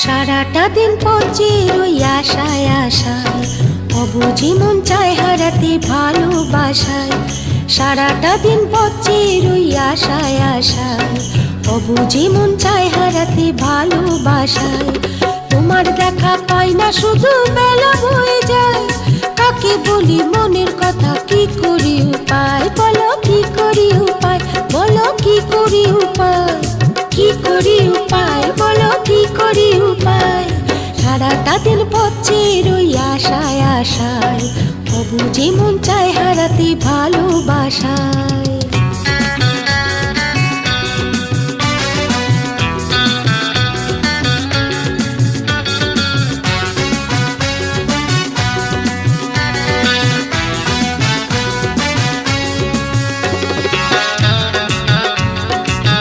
সারাটা দিন পচে রই আশায় আশায়, অবুঝি মন চায় হারাতে ভালোবাসায়। সারাটা দিন পচে রই আশায় আশায়, অবুঝি মন চায় হারাতে ভালোবাসায়। তোমার দেখা পাই না শুধু বেলা হয়ে যায়, কাকে বলি মনের কথা কি করি উপায়, বলো কি করি উপায়, বলো কি করি উপায়, কি করি উপায়, বলো কি করি উপায়। সারাটা দিন পচে রই আশায় আশায়, অবুঝি মন চায় হারাতে ভালোবাসায়।